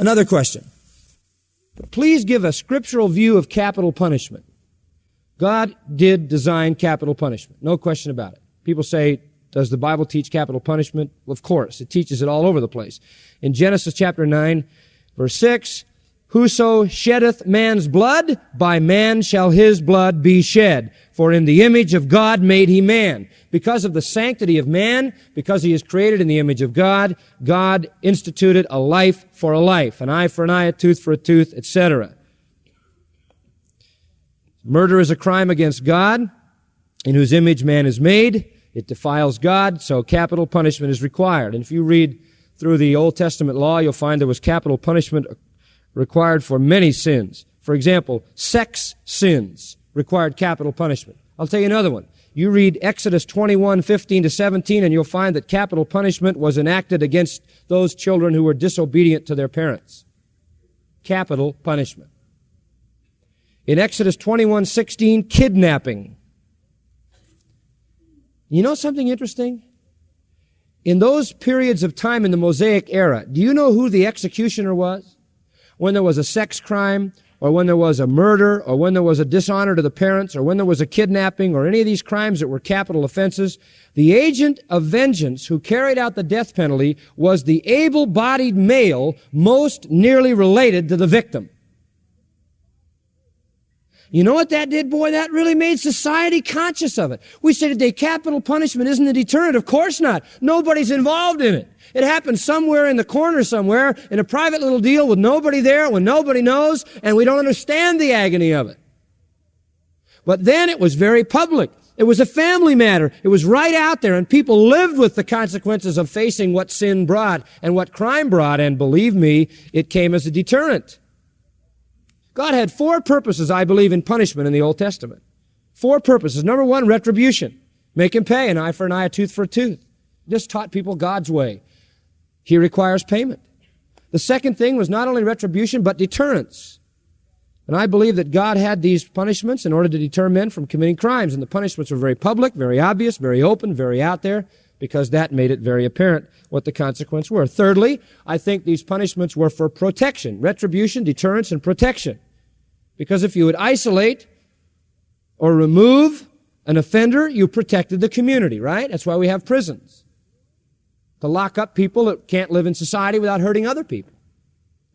Another question. Please give a scriptural view of capital punishment. God did design capital punishment. No question about it. People say, does the Bible teach capital punishment? Well, of course. It teaches it all over the place. In Genesis chapter 9, verse 6, whoso sheddeth man's blood, by man shall his blood be shed. For in the image of God made he man. Because of the sanctity of man, because he is created in the image of God, God instituted a life for a life, an eye for an eye, a tooth for a tooth, etc. Murder is a crime against God, in whose image man is made. It defiles God, so capital punishment is required. And if you read through the Old Testament law, you'll find there was capital punishment required for many sins. For example, sex sins required capital punishment. I'll tell you another one. You read Exodus 21:15-17, and you'll find that capital punishment was enacted against those children who were disobedient to their parents. Capital punishment. In Exodus 21:16, kidnapping. You know something interesting? In those periods of time in the Mosaic era, do you know who the executioner was? When there was a sex crime, or when there was a murder, or when there was a dishonor to the parents, or when there was a kidnapping, or any of these crimes that were capital offenses, the agent of vengeance who carried out the death penalty was the able-bodied male most nearly related to the victim. You know what that did, boy? That really made society conscious of it. We say today capital punishment isn't a deterrent. Of course not. Nobody's involved in it. It happened somewhere in the corner somewhere in a private little deal with nobody there when nobody knows, and we don't understand the agony of it. But then it was very public. It was a family matter. It was right out there, and people lived with the consequences of facing what sin brought and what crime brought, and believe me, it came as a deterrent. God had 4 purposes, I believe, in punishment in the Old Testament. 4 purposes. Number 1, retribution. Make him pay, an eye for an eye, a tooth for a tooth. Just taught people God's way. He requires payment. The second thing was not only retribution, but deterrence. And I believe that God had these punishments in order to deter men from committing crimes. And the punishments were very public, very obvious, very open, very out there, because that made it very apparent what the consequences were. Thirdly, I think these punishments were for protection, retribution, deterrence, and protection. Because if you would isolate or remove an offender, you protected the community, right? That's why we have prisons. To lock up people that can't live in society without hurting other people.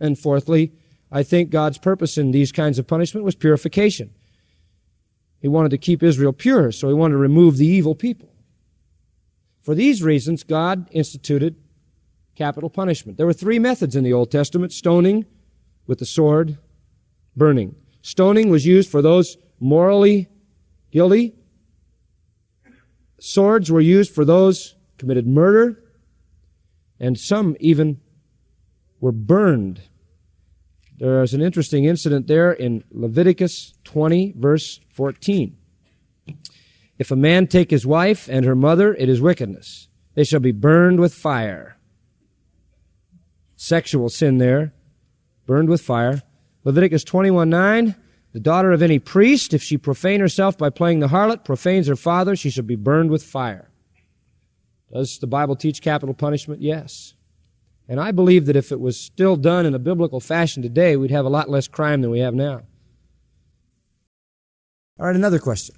And fourthly, I think God's purpose in these kinds of punishment was purification. He wanted to keep Israel pure, so he wanted to remove the evil people. For these reasons, God instituted capital punishment. There were 3 methods in the Old Testament: stoning with the sword, burning. Stoning was used for those morally guilty. Swords were used for those who committed murder, and some even were burned. There is an interesting incident there in Leviticus 20, verse 14. If a man take his wife and her mother, it is wickedness. They shall be burned with fire. Sexual sin there, burned with fire. Leviticus 21:9, the daughter of any priest, if she profane herself by playing the harlot, profanes her father, she shall be burned with fire. Does the Bible teach capital punishment? Yes. And I believe that if it was still done in a biblical fashion today, we'd have a lot less crime than we have now. All right, another question.